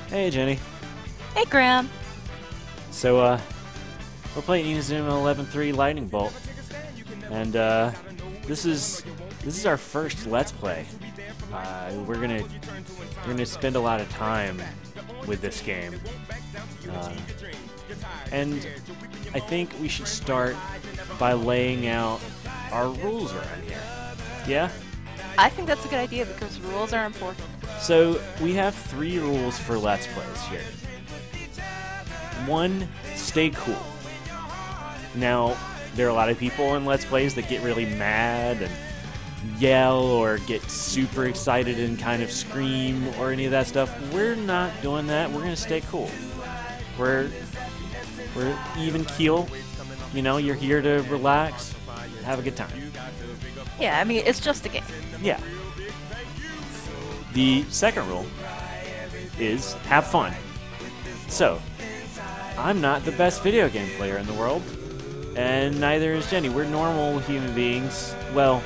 Hey, Jenny. Hey, Graham. So, we're playing Inazuma 11-3 Lightning Bolt, and this is our first Let's Play. We're gonna spend a lot of time with this game, and I think we should start by laying out our rules around here. Yeah? I think that's a good idea because rules are important. So, we have 3 rules for Let's Plays here. 1, stay cool. Now, there are a lot of people in Let's Plays that get really mad and yell or get super excited and kind of scream or any of that stuff. We're not doing that. We're going to stay cool. We're even keel. You know, you're here to relax, have a good time. Yeah, I mean, it's just a game. Yeah. The second rule is have fun. So, I'm not the best video game player in the world, and neither is Jenny. We're normal human beings. Well,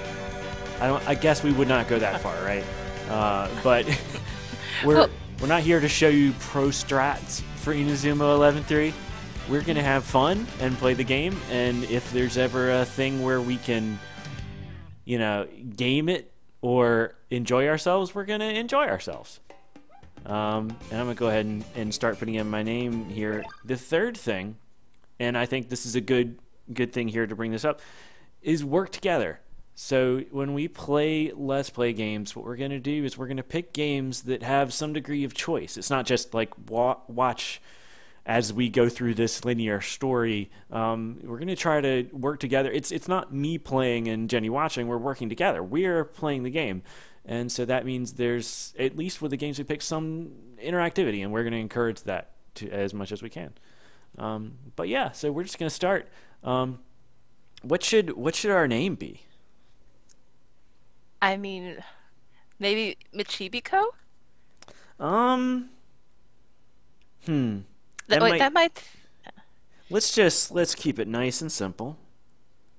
I guess we would not go that far, right? But we're not here to show you pro strats for Inazuma 11-3. We're gonna have fun and play the game, and if there's ever a thing where we can, you know, game it or enjoy ourselves, we're gonna enjoy ourselves. And I'm gonna go ahead and start putting in my name here. The third thing, and I think this is a good thing here to bring this up, is work together. So when we play Let's Play games, what we're gonna do is we're gonna pick games that have some degree of choice. It's not just like watch as we go through this linear story. We're gonna try to work together. It's not me playing and Jenny watching. We're working together. We're playing the game. And so that means there's, at least with the games we pick, some interactivity, and we're going to encourage that as much as we can. But yeah, so we're just going to start. What should our name be? I mean, maybe Michibiku? That might... Let's keep it nice and simple.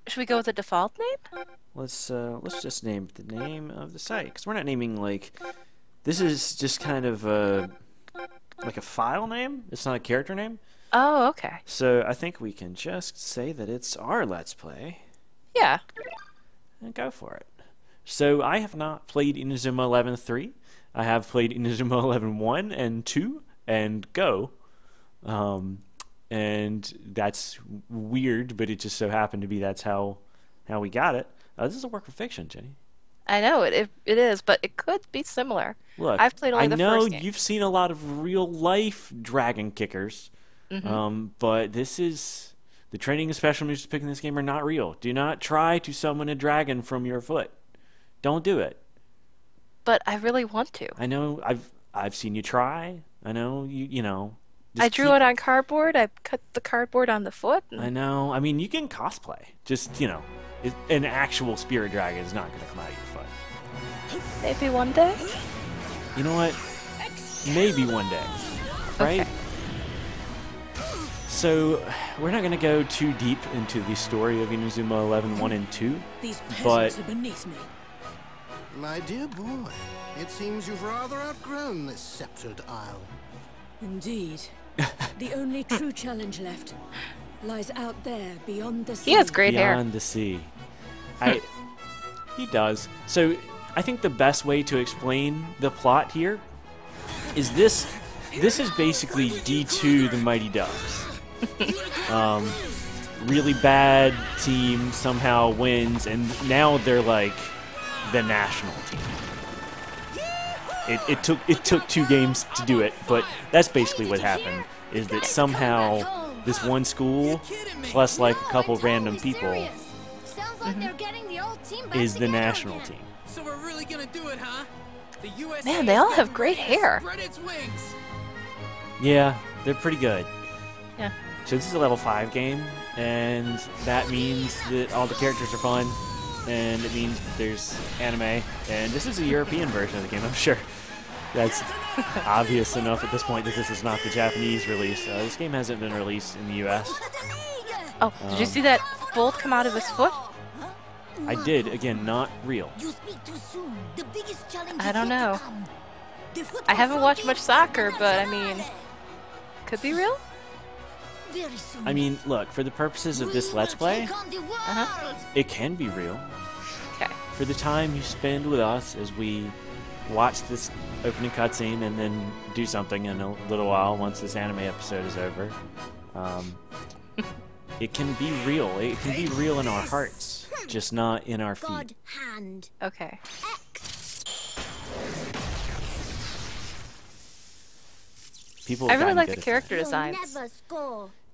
Should we go with the default name? Let's just name the name of the site, because we're not naming, like, this is just kind of like a file name. It's not a character name. Oh, okay. So I think we can just say that it's our Let's Play. Yeah. And go for it. So I have not played Inazuma 11-3. I have played Inazuma 11-1 and 2 and Go. And that's weird, but it just so happened to be that's how we got it. This is a work of fiction, Jenny. I know it is, but it could be similar. Look, I've played only the first game. I know you've seen a lot of real life dragon kickers, but this is the training and special moves to pick in this game are not real. Do not try to summon a dragon from your foot. Don't do it. But I really want to. I know. I've seen you try. I know you know. I drew it on cardboard. I cut the cardboard on the foot. I know. I mean, you can cosplay. Just, you know, an actual spirit dragon is not going to come out of your foot. Maybe one day? You know what? Maybe one day. Right? Okay. So, we're not going to go too deep into the story of Inazuma 11-1 and 2. These but peasants are beneath me. My dear boy, it seems you've rather outgrown this sceptred isle. Indeed. The only true challenge left lies out there beyond the sea. He has great hair. Beyond the sea. He does. So, I think the best way to explain the plot here is this is basically D2 the Mighty Ducks. Really bad team somehow wins, and now they're like the national team. It took 2 games to do it, but that's basically what happened, is that somehow this one school, plus like a couple random people, is the national team. So we're really gonna do it, huh? The USA Man, they all have great hair. spread its wings. Yeah, they're pretty good. Yeah. So this is a level 5 game, and that means that all the characters are fun, and it means that there's anime, and this is a European version of the game, I'm sure. That's obvious enough at this point that this is not the Japanese release. This game hasn't been released in the US. Oh, did you see that bolt come out of his foot? I did, again, not real. You speak too soon. The biggest challenge I don't is yet know. to come. I haven't watched much soccer, but I mean, could be real. I mean, look, for the purposes of this Let's Play, it can be real. Okay. For the time you spend with us as we watch this opening cutscene and then do something in a little while once this anime episode is over, it can be real. It can be real in our hearts, just not in our feet. Okay. People I have really gotten like good the at character that. designs.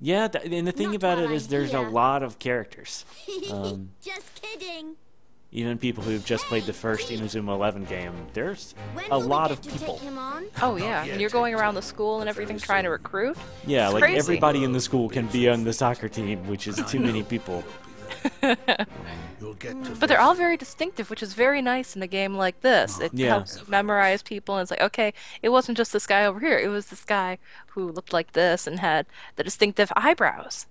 Yeah, and the thing about it is there's a lot of characters. Just kidding. Even people who've just played the first Inazuma 11 game, there's a lot of people. Oh yeah, and you're going around the school and everything trying to recruit? Yeah, It's like crazy. everybody in the school can be on the soccer team, which is too many people. But they're all very distinctive, which is very nice in a game like this. It Yeah. helps memorize people, and it's like, okay, it wasn't just this guy over here. It was this guy who looked like this and had the distinctive eyebrows.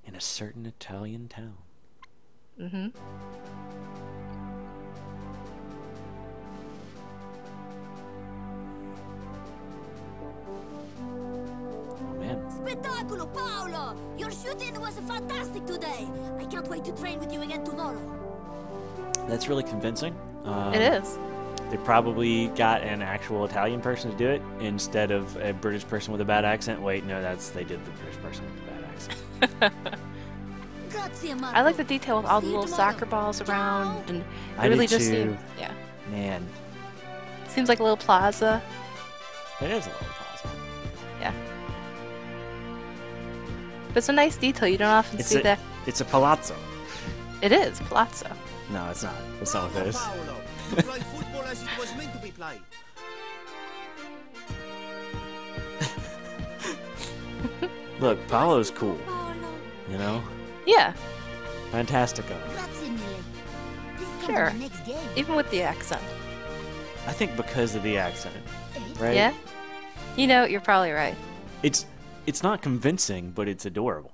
In a certain Italian town. Mm-hmm. Oh, man. Spettacolo, Paolo! Your shooting was fantastic today. I can't wait to train with you again tomorrow. That's really convincing. It is. They probably got an actual Italian person to do it instead of a British person with a bad accent. Wait, no, they did the British person with the bad accent. Grazie, I Marco. like the detail with all the See you little tomorrow. soccer balls around, and it I really did just too. seems, yeah, Man, seems like a little plaza. it is a little positive. Yeah. But it's a nice detail. You don't often see that. It's a palazzo. It is palazzo. No, it's not. That's not what it is. Paolo, you play football as it was meant to be played. Look, Paolo's cool. Paolo. You know? Yeah, Fantastico. Grazie mille. Please come Sure. to the next game. even with the accent. I think because of the accent, right? Yeah. You know, you're probably right. It's not convincing, but it's adorable.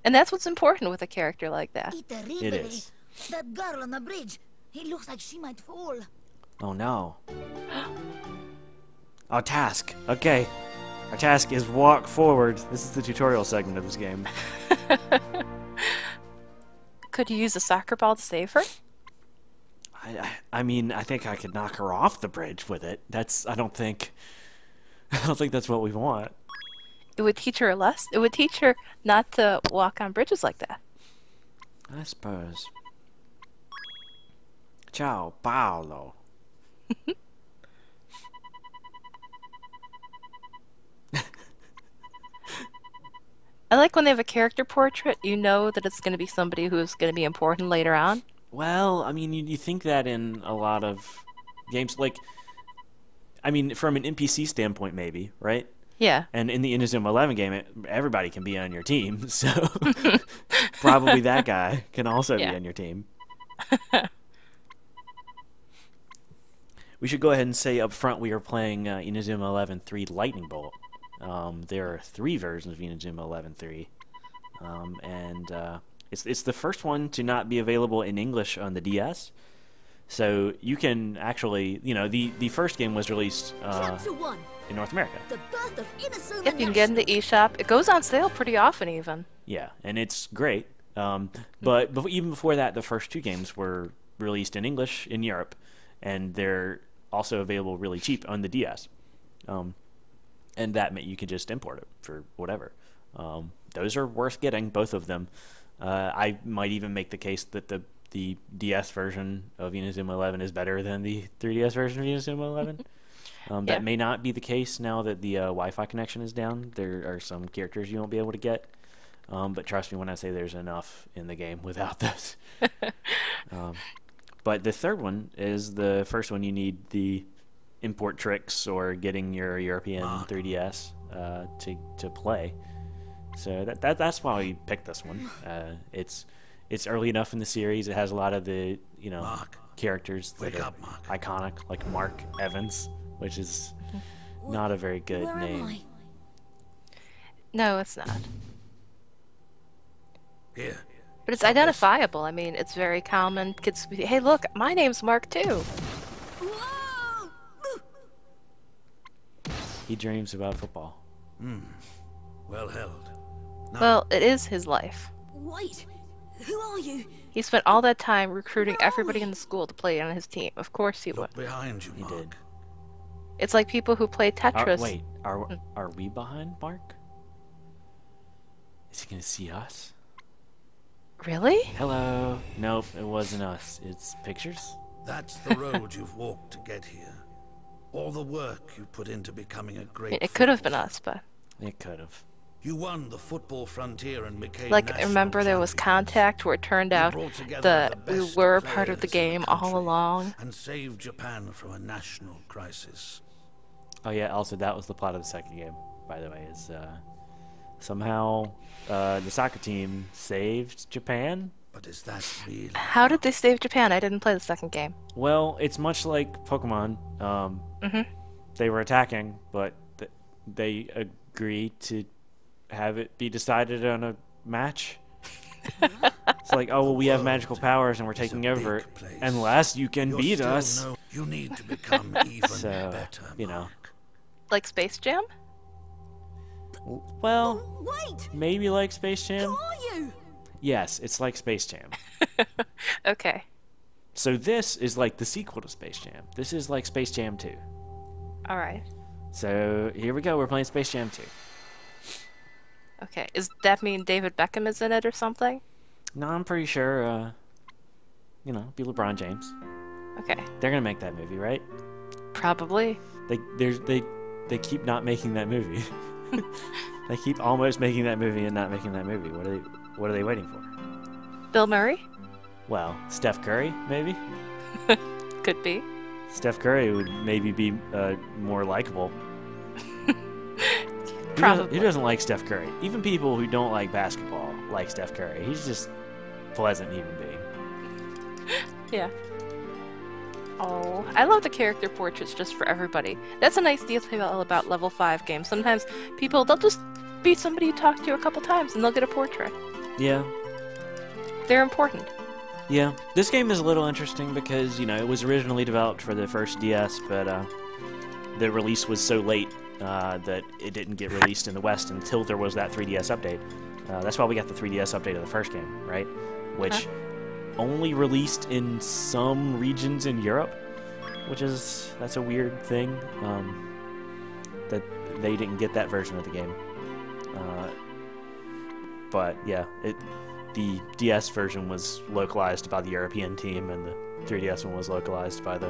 And that's what's important with a character like that. It is. That girl on the bridge. It looks like she might fall. Oh no. Our task. Okay. Our task is walk forward. This is the tutorial segment of this game. Could you use a soccer ball to save her? I mean, I think I could knock her off the bridge with it. I don't think that's what we want. It would teach her a lesson. It would teach her not to walk on bridges like that. I suppose. Ciao, Paolo. I like when they have a character portrait, you know that it's going to be somebody who's going to be important later on. Well, I mean, you think that in a lot of games, like, I mean, from an NPC standpoint, maybe, right? Yeah. And in the Inazuma 11 game, everybody can be on your team, so probably that guy can also be Yeah. on your team. We should go ahead and say up front we are playing Inazuma 11-3 Lightning Bolt. There are 3 versions of Inazuma 11-3, and it's the first one to not be available in English on the DS. So you can actually, you know, the first game was released Chapter 1. in North America. The birth of Inazuma Yep, you can get in the eShop. It goes on sale pretty often, even. Yeah, and it's great. But even before that, the first 2 games were released in English in Europe, and they're also available really cheap on the DS. And that meant you could just import it for whatever. Those are worth getting, both of them. I might even make the case that the DS version of Inazuma 11 is better than the 3DS version of Inazuma 11. Yeah. That may not be the case now that the Wi-Fi connection is down. There are some characters you won't be able to get. But trust me when I say there's enough in the game without those. But the third one is the first one you need the import tricks or getting your European 3DS to play. So that's why we picked this one. It's early enough in the series. It has a lot of the characters that are iconic, like Mark Evans, which is not a very good Where name. am I? No, it's not. Here. But it's identifiable. I mean, it's very common. Kids be, hey, look, my name's Mark too. Whoa! He dreams about football. Well held. Well, it is his life. Wait, who are you? He spent all that time recruiting everybody in the school to play on his team. Of course he would. Look behind you, He Mark. did. It's like people who play Tetris. Wait, are we behind Mark? Is he gonna see us? Really? Hello. Nope, it wasn't us. It's pictures. That's the road you've walked to get here. All the work you put into becoming a great It could have been football us, but It could have. You won the football frontier and became like national remember there was champions. contact where it turned You out brought together that the we best were part of the players in game country all along. and saved Japan from a national crisis. Oh yeah. Also, that was the plot of the second game. By the way, is somehow the soccer team saved Japan. But is that real? How did they save Japan? I didn't play the second game. Well, it's much like Pokemon. They were attacking, but they agreed to have it be decided on a match. It's like, oh, well, we have magical powers and we're taking over it, place. unless you can You're beat still us. you need to become even So, better. you know. Mark. Like Space Jam? Well, Wait, maybe like Space Jam. who are you? Yes, it's like Space Jam. Okay. So this is like the sequel to Space Jam. This is like Space Jam 2. Alright. So here we go. We're playing Space Jam 2. Okay. Does that mean David Beckham is in it or something? No, I'm pretty sure, be LeBron James. Okay. They're gonna make that movie, right? Probably. They keep not making that movie. They keep almost making that movie and not making that movie. What are they waiting for? Bill Murray? Well, Steph Curry, maybe? Could be. Steph Curry would maybe be more likable. Probably. Who doesn't like Steph Curry? Even people who don't like basketball like Steph Curry. He's just a pleasant human being. Yeah. Oh, I love the character portraits just for everybody. That's a nice detail about level 5 games. Sometimes they'll just be somebody you talk to a couple times and they'll get a portrait. Yeah. They're important. Yeah. This game is a little interesting because, it was originally developed for the first DS, but the release was so late that it didn't get released in the West until there was that 3DS update. That's why we got the 3DS update of the first game, right? Which only released in some regions in Europe, that's a weird thing, that they didn't get that version of the game. But yeah, the DS version was localized by the European team, and the 3DS one was localized by the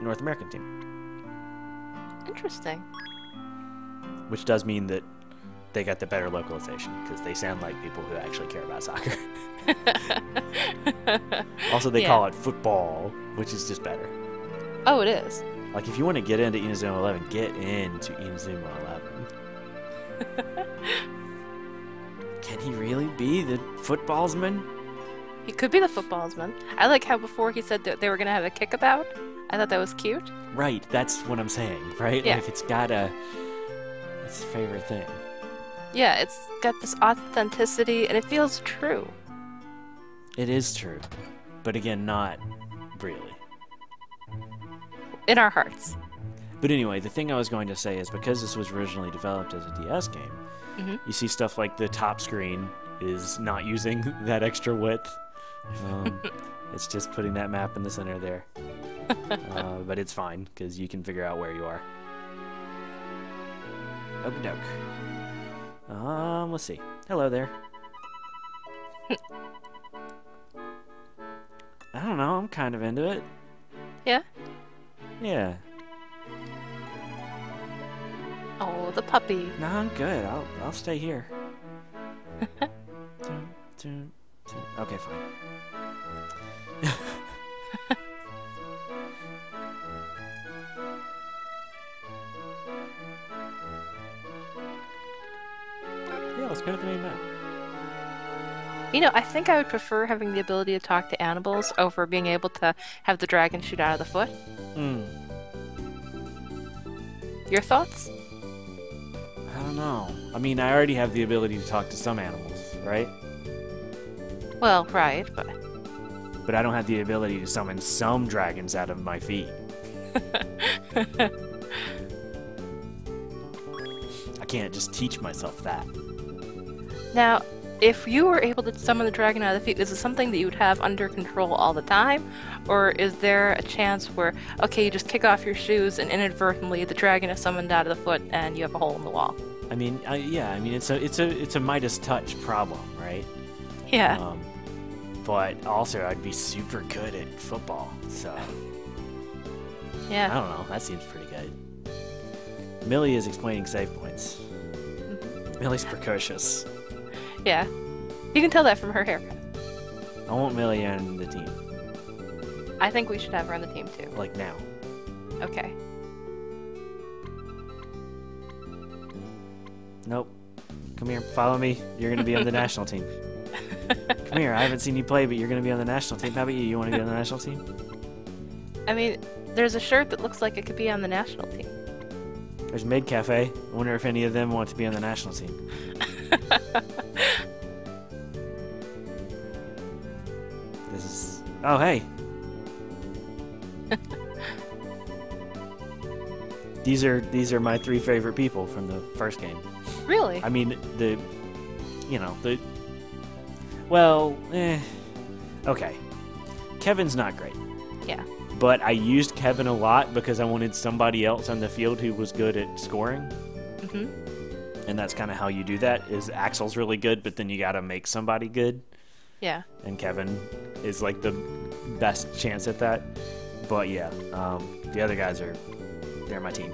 North American team. Interesting. Which does mean that they got the better localization, because they sound like people who actually care about soccer. Also, they call it football, which is just better. Oh, it is. Like, if you want to get into Inazuma 11, get into Inazuma 11. Can he really be the footballsman? He could be the footballsman. I like how before he said that they were going to have a kickabout. I thought that was cute. Right, that's what I'm saying, right? Yeah. Like, it's a favorite thing. Yeah, it's got this authenticity and it feels true. It is true. But again, not really. In our hearts. But anyway, the thing I was going to say is because this was originally developed as a DS game, you see stuff like the top screen is not using that extra width. It's just putting that map in the center there. But it's fine, because you can figure out where you are. Okie doke. Let's see. Hello there. I don't know, I'm kind of into it. Yeah? Yeah. Oh, the puppy. No, I'm good. I'll stay here. Okay, fine. Yeah, let's go to the main map. I think I would prefer having the ability to talk to animals over being able to have the dragon shoot out of the foot. Your thoughts? I don't know. I mean, I already have the ability to talk to some animals, right? Well, right, but... But I don't have the ability to summon some dragons out of my feet. can't just teach myself that. Now, if you were able to summon the dragon out of the field, is it something that you would have under control all the time? Or is there a chance where, okay, you just kick off your shoes and inadvertently the dragon is summoned out of the foot and you have a hole in the wall? I mean, yeah, I mean, it's a Midas touch problem, right? Yeah. But also, I'd be super good at football, so Yeah. I don't know. That seems pretty good. Millie is explaining save points. Millie's precocious. Yeah. You can tell that from her haircut. I want Millie on the team, I think we should have her on the team too. like now. Okay. Nope. Come here, follow me. You're gonna be on the national team. Come here. I haven't seen you play, but you're gonna be on the national team. How about you? You want to be on the national team? I mean, there's a shirt that looks like it could be on the national team. There's Mid Cafe. I wonder if any of them want to be on the national team. This is. Oh, hey. These are my 3 favorite people from the first game. Really? I mean, well, okay. Kevin's not great. Yeah. But I used Kevin a lot because I wanted somebody else on the field who was good at scoring. Mm-hmm. And that's kind of how you do that, is Axel's really good, but then you got to make somebody good. Yeah. And Kevin is like the best chance at that. But yeah, the other guys they're my team.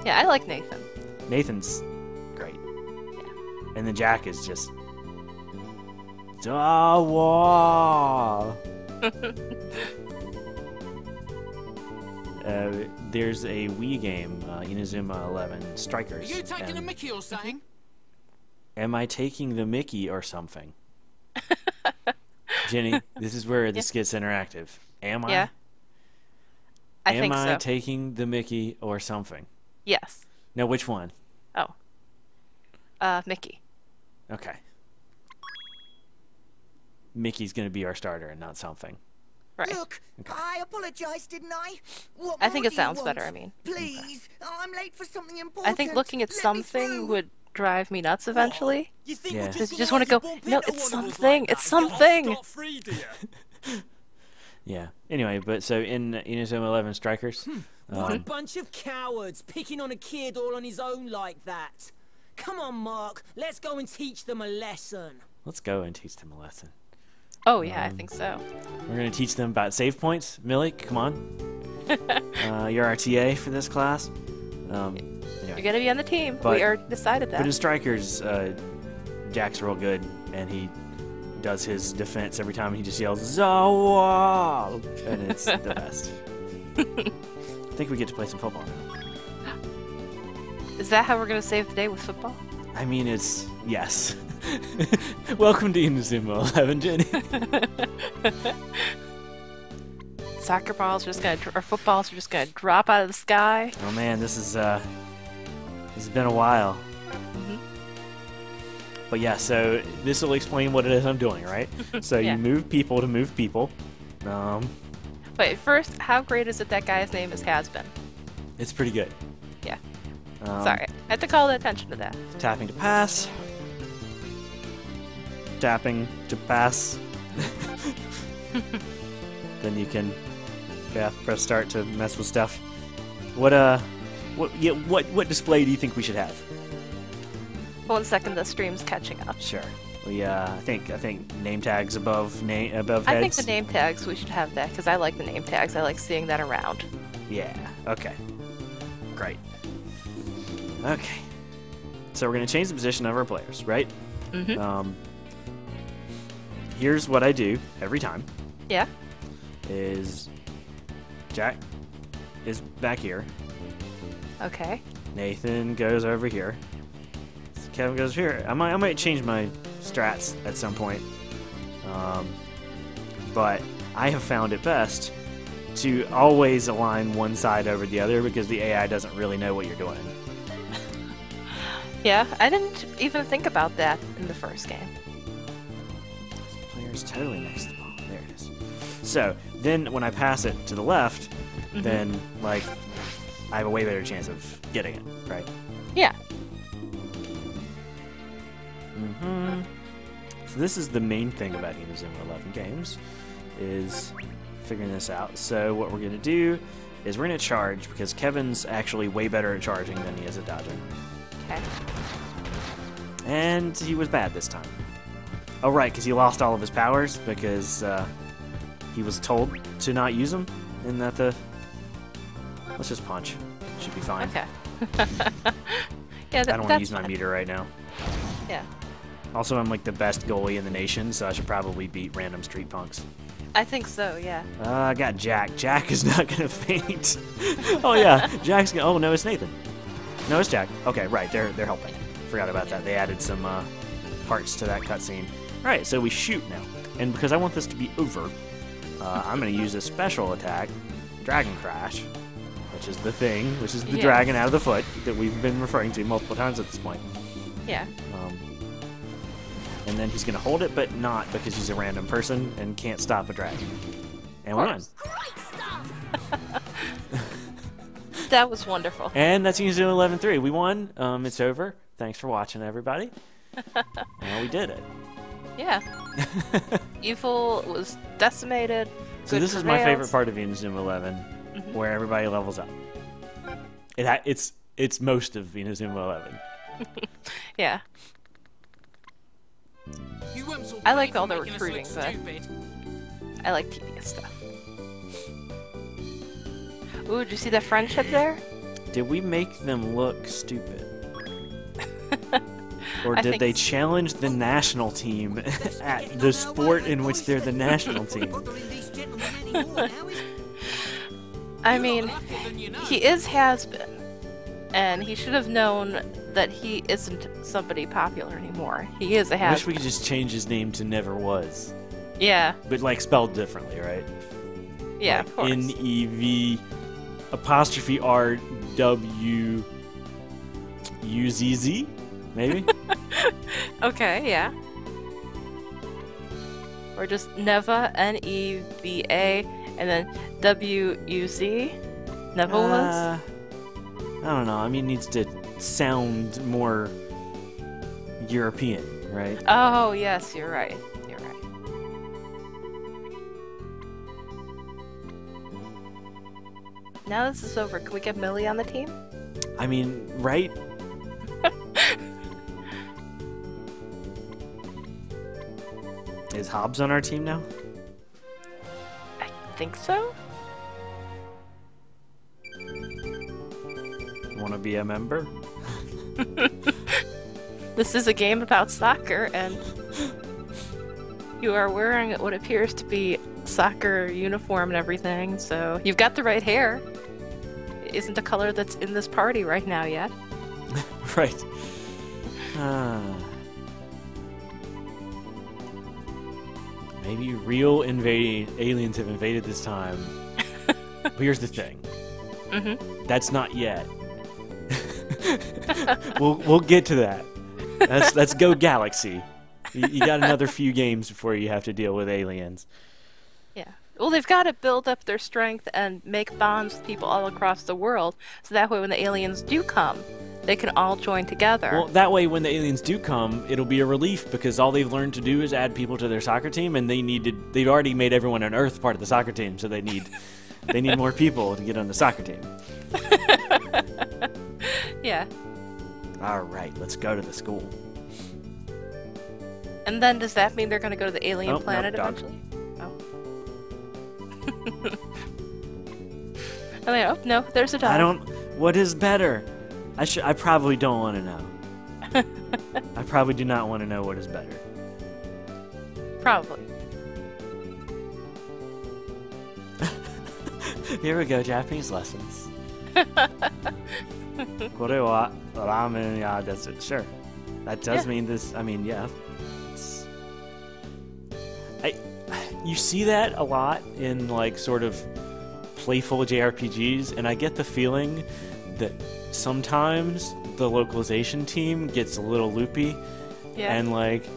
Yeah, I like Nathan. Nathan's great. Yeah. And then Jack is just... Dawa! There's a Wii game, Inazuma 11 Are Strikers. you taking a and Mickey or something? Am I taking the Mickey or something? Jenny, this is where this gets interactive. Am I? Yeah. I think Am so. I taking the Mickey or something? Yes. No, which one? Oh. Mickey. Okay. Mickey's going to be our starter and not something. Right. Look, I apologise, didn't I? What I more think do it you sounds want? better, I mean. Please, I'm late for something important. I think looking at Let me something through. would drive me nuts eventually. You think Yeah. we're Because you gonna just want to let go, you bump no, into it's one of us something, like it's that and get off something. scot-free, do you? Yeah. Anyway, but so in Inazuma 11 Strikers, What a bunch of cowards picking on a kid all on his own like that. Come on, Mark, let's go and teach them a lesson. let's go and teach them a lesson. Oh, yeah, I think so. We're going to teach them about save points. Millie, come on. You're our TA for this class. You're Anyway. going to be on the team. But- We already decided But in that. Strikers, Jack's real good, and he does his defense every time. He just yells, Zawa! And it's the best. I think we get to play some football now. Is that how we're going to save the day with football? I mean, it's... yes. Welcome to Inazuma 11, Jenny. Soccer balls are just going to, or footballs are just going to drop out of the sky. Oh man, this has been a while. But yeah, so this will explain what it is I'm doing, right? So Yeah. you move people to move people. Wait, first, how great is it that guy's name is Has-Been? It's pretty good. Yeah. Um, Sorry, I had to call attention to that. Tapping to pass. Tapping to pass. Then you can press start to mess with stuff. What display do you think we should have? 1 second, the stream's catching up. Sure. We I think name tags above heads. I think the name tags, we should have that, because I like the name tags. I like seeing that around. Yeah. Okay. Great. Okay. So we're gonna change the position of our players, right? Mm-hmm. Here's what I do every time. Yeah. Is Jack is back here. Okay. Nathan goes over here. Kevin goes here. I might change my strats at some point. But I have found it best to always align one side over the other because the AI doesn't really know what you're doing. Yeah, I didn't even think about that in the first game. This player's totally next to the ball. There it is. So then when I pass it to the left, then like I have a way better chance of getting it, right? Yeah. So this is the main thing about Inazuma 11 games, is figuring this out. So what we're going to do is we're going to charge, because Kevin's actually way better at charging than he is at dodging. Okay. And he was bad this time. Oh, right, because he lost all of his powers, because he was told to not use them, and that the... Let's just punch. Should be fine. Okay. Yeah, I don't want to use my meter right now. Yeah. Also, I'm like the best goalie in the nation, so I should probably beat random street punks. I think so, yeah. I got Jack. Jack is not going to faint. Oh, yeah. Jack's going to... Oh, no, it's Nathan. No, it's Jack. Okay, right. They're helping. Forgot about that. They added some parts to that cutscene. Alright, so we shoot now. And because I want this to be over, I'm going to use a special attack, Dragon Crash, which is the thing, which is the dragon out of the foot that we've been referring to multiple times at this point. Yeah. And then he's going to hold it, but not, because he's a random person and can't stop a dragon. And we're on. That was wonderful. And that's Inazuma 11-3. We won. It's over. Thanks for watching, everybody. Well, we did it. Yeah. Evil was decimated. So this is my favorite part of Inazuma 11, where everybody levels up. It's most of Inazuma 11. Yeah. I like all the recruiting, but I like tedious stuff. Ooh, did you see the friendship there? Did we make them look stupid? Or did they challenge the national team at the sport in which they're the national team? I mean, he has-been, and he should have known that he isn't somebody popular anymore. He is a has-been. I wish we could just change his name to Never Was. Yeah. But, like, spelled differently, right? Yeah, like of course. NEV''RWUZZ? Maybe? Okay, yeah. Or just Neva, N-E-V-A, and then W-U-Z? Neva was? I don't know. I mean, it needs to sound more European, right? Oh, yes, you're right. You're right. Now this is over. Can we get Millie on the team? I mean, right? Is Hobbs on our team now? I think so. Want to be a member? This is a game about soccer, and you are wearing what appears to be soccer uniform and everything, so you've got the right hair. It isn't the color that's in this party right now yet. Right. Maybe real aliens have invaded this time. But here's the thing. That's not yet. We'll get to that. Let's go Galaxy. You got another few games before you have to deal with aliens. Yeah. Well, they've got to build up their strength and make bonds with people all across the world, so that way when the aliens do come, they can all join together. Well, that way when the aliens do come, it'll be a relief, because all they've learned to do is add people to their soccer team, and they've already made everyone on Earth part of the soccer team, so they need more people to get on the soccer team. Yeah. All right, let's go to the school. And then does that mean they're going to go to the alien planet dog. eventually? Oh. I mean, oh, no, there's a dog. What is better? I probably don't want to know. I probably do not want to know what is better. Probably. Here we go, Japanese lessons. これはラーメン屋です. Sure. That does mean this. I mean, yeah. You see that a lot in, like, sort of playful JRPGs, and I get the feeling that sometimes the localization team gets a little loopy. Yeah. And, like,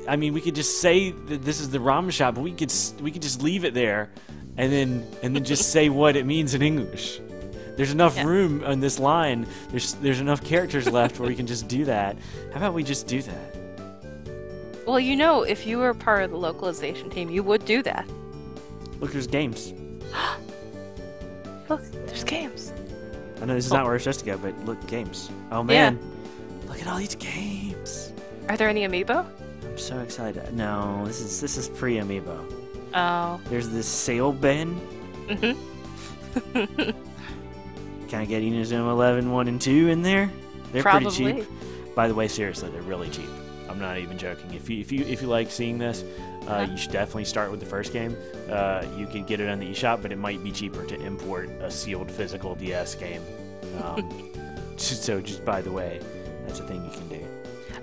I mean, we could just say that this is the ramen shop, but we could just leave it there, and then just say what it means in English. There's enough Yeah. room on this line. There's enough characters left where we can just do that. How about we just do that? Well, you know, if you were part of the localization team, you would do that. Look, there's games. Look, there's games. I know this is not where we're supposed to go, but look, games. Oh man, look at all these games. Are there any amiibo? I'm so excited. No, this is pre-amiibo. Oh. There's this sale bin. Mhm. Can I get Inazuma 11, 1, and 2 in there? They're Probably. pretty cheap. By the way, seriously, they're really cheap. I'm not even joking. If you like seeing this, you should definitely start with the first game. You could get it on the eShop, but it might be cheaper to import a sealed physical DS game. So just by the way, that's a thing you can do.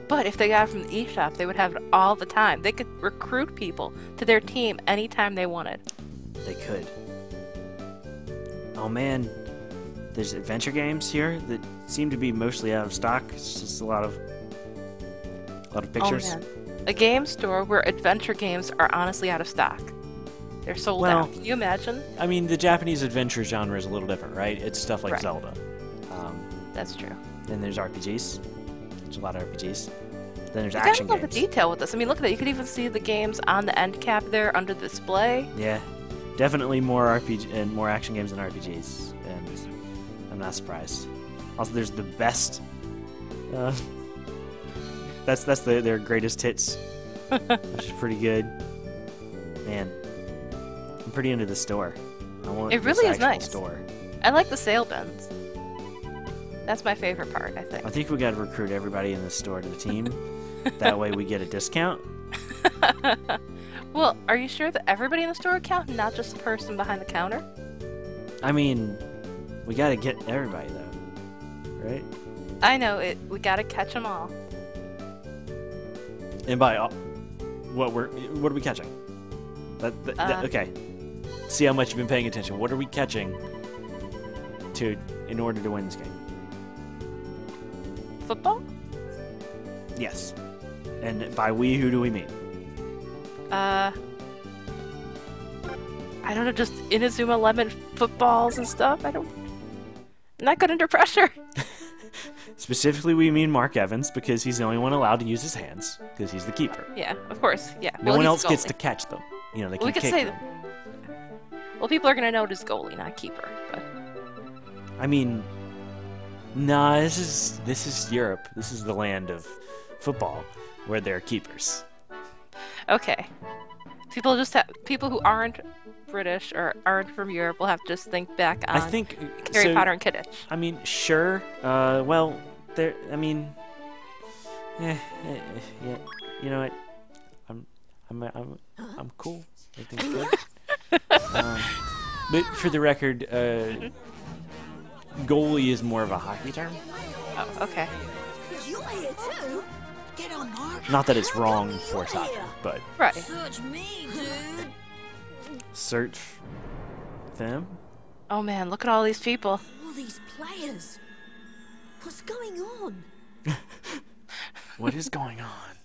But if they got it from the eShop, they would have it all the time. They could recruit people to their team anytime they wanted. They could. Oh man, there's adventure games here that seem to be mostly out of stock. It's just a lot of pictures. Oh, man. A game store where adventure games are honestly out of stock. They're sold Well, out. Can you imagine? I mean, the Japanese adventure genre is a little different, right? It's stuff like Right. Zelda. That's true. Then there's RPGs. There's a lot of RPGs. Then there's You action gotta love games. the detail with this. I mean, look at that. You could even see the games on the end cap there under the display. Yeah, definitely more RPG and more action games than RPGs, and I'm not surprised. Also, there's the best. That's their greatest hits, which is pretty good. Man, I'm pretty into the store. I want It really this is actual nice. store. I like the sale bins. That's my favorite part, I think. I think we got to recruit everybody in this store to the team. That way we get a discount. Well, are you sure that everybody in the store would count, not just the person behind the counter? I mean, we got to get everybody though, right? I know it. We gotta catch them all. And by all, what are we catching? Okay. See how much you've been paying attention. What are we catching in order to win this game? Football? Yes. And by we, who do we mean? I don't know, just Inazuma Lemon footballs and stuff. I'm not good under pressure. Specifically, we mean Mark Evans because he's the only one allowed to use his hands because he's the keeper. Yeah, of course. Yeah. No well, one he's else gets goalie. to catch them. You know, they We can could kick say them. Well, people are gonna know it as goalie, not keeper. But I mean, nah, this is Europe. This is the land of football where there are keepers. okay. People who aren't British or aren't from Europe will have to just think back on I think Harry Potter and Kidditch. I mean, sure. Well, there. I mean, yeah. You know what? I'm cool. Everything's good. But for the record, goalie is more of a hockey term. Oh, okay. You're here too? Get on, Mark. Not that it's wrong for soccer, but Right. Search me, dude. search them. Oh man, look at all these people. All these players. What's going on? What is going on?